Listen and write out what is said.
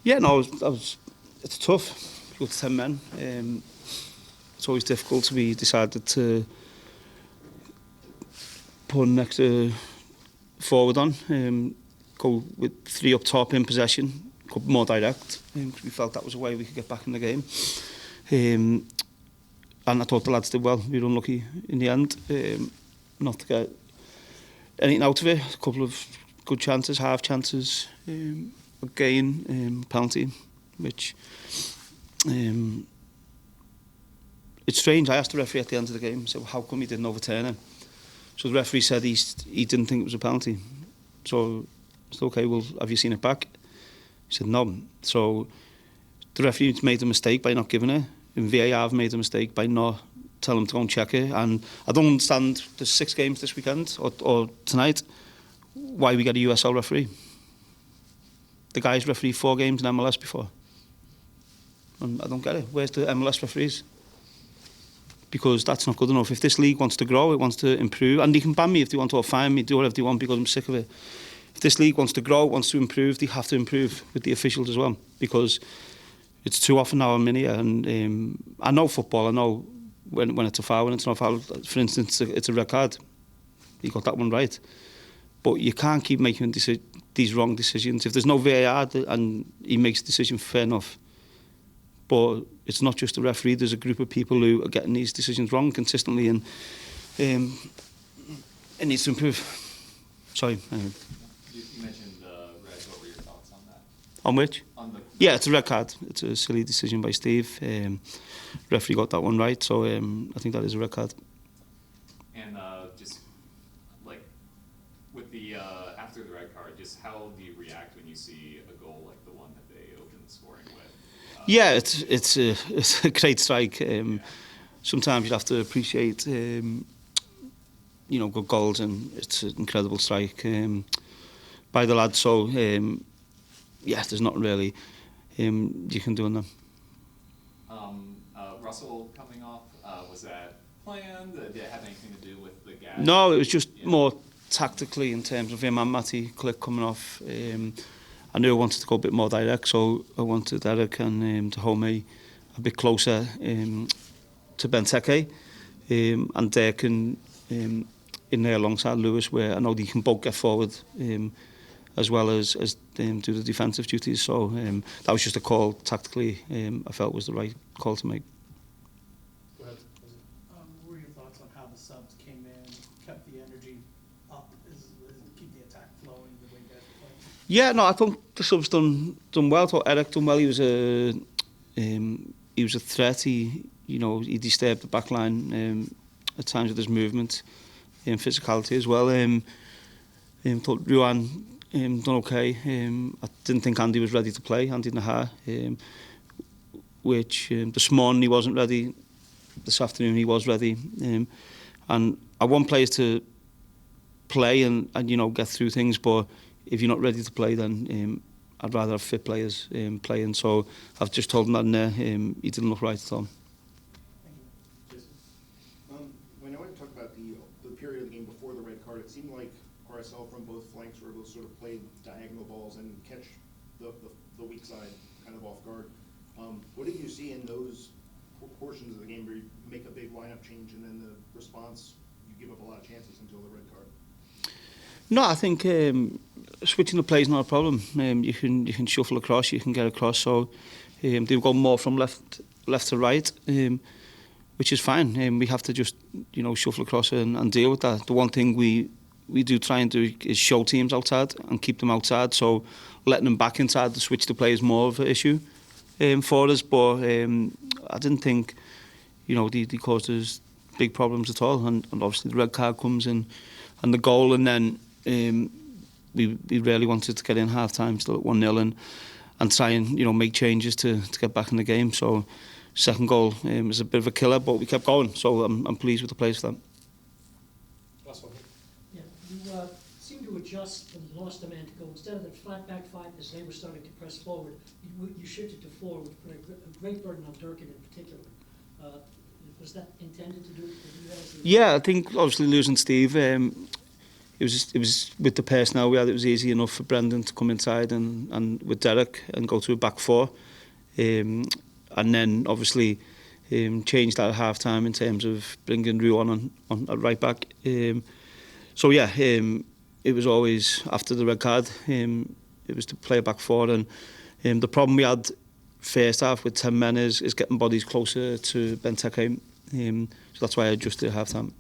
Yeah, no, it's tough. You go to 10 men. It's always difficult to be decided to put an extra forward on. Go with 3 up top in possession, go more direct. Because we felt that was a way we could get back in the game. And I thought the lads did well. We were unlucky in the end not to get anything out of it. A couple of good chances, half chances, again, penalty, which it's strange. I asked the referee at the end of the game, so how come he didn't overturn it? So the referee said he didn't think it was a penalty. So I said, okay, well, have you seen it back? He said no. So the referee made a mistake by not giving it. And VAR have made a mistake by not telling him to go and check it. And I don't understand, there's 6 games this weekend or tonight, why we get a USL referee. The guy's refereed 4 games in MLS before. And I don't get it. Where's the MLS referees? Because that's not good enough. If this league wants to grow, it wants to improve, and they can ban me if they want or fine me, do whatever they want because I'm sick of it. If this league wants to grow, wants to improve, they have to improve with the officials as well, because it's too often now I'm in here, and I know football, I know when it's a foul, when it's not a foul. For instance, it's a red card. You got that one right. But you can't keep making these wrong decisions. If there's no VAR and he makes a decision, fair enough. But it's not just the referee, there's a group of people who are getting these decisions wrong consistently, and it needs to improve. Sorry. You mentioned red. What were your thoughts on that? On which? On the Yeah, it's a red card. It's a silly decision by Steve. Referee got that one right, so I think that is a red card. And just like with the after the red card, just how do you react when you see a goal like the one that they opened the scoring with? Yeah, it's a great strike. Sometimes you have to appreciate good goals, and it's an incredible strike by the lads. So yeah, there's not really you can do on them. Russell coming off, was that planned? Did it have anything to do with the gap? No, it was just more tactically in terms of him and Matty Click coming off. I knew I wanted to go a bit more direct, so I wanted Eric and to hold me a bit closer to Benteke, and Dirk in there alongside Lewis, where I know they can both get forward as well as do the defensive duties. So that was just a call tactically I felt was the right call to make. What were your thoughts on how the subs came in, kept the energy up, keep the attack flowing the way you guys were playing? Yeah, no, I think the subs done well. I thought Eric done well. He was a threat. He disturbed the back line at times with his movement and physicality as well. Thought Ruan done okay. I didn't think Andy was ready to play, Andy Nahar, which this morning he wasn't ready. This afternoon he was ready. And I want players to play and get through things, but if you're not ready to play, then I'd rather have fit players playing. So I've just told him that in there. He didn't look right at all. When I want to talk about the period of the game before the red card, it seemed like RSL from both flanks were able to sort of play diagonal balls and catch the weak side kind of off guard. What did you see in those portions of the game where you make a big lineup change and then the response, you give up a lot of chances until the red card? No, I think switching the play is not a problem. You can shuffle across, you can get across. So they've gone more from left to right, which is fine. We have to just shuffle across and deal with that. The one thing we do try and do is show teams outside and keep them outside. So letting them back inside to switch the play is more of an issue for us. But I didn't think they caused us big problems at all. And obviously the red card comes in and the goal, and then we really wanted to get in half time still at 1-0 and try and make changes to get back in the game. So second goal was a bit of a killer, but we kept going. So I'm pleased with the players for that. Yeah, you seemed to adjust when you lost a man to go. Instead of the flat back five, as they were starting to press forward, you shifted to forward, which put a great burden on Durkin in particular. Was that intended to do that? Yeah, I think obviously losing Steve, it was with the personnel we had, it was easy enough for Brendan to come inside and with Derek and go to a back four. And then obviously changed that at half time in terms of bringing Rue on at right back. So yeah, it was always after the red card, it was to play a back four, and the problem we had first half with 10 men is getting bodies closer to Benteke. So that's why I adjusted at half time.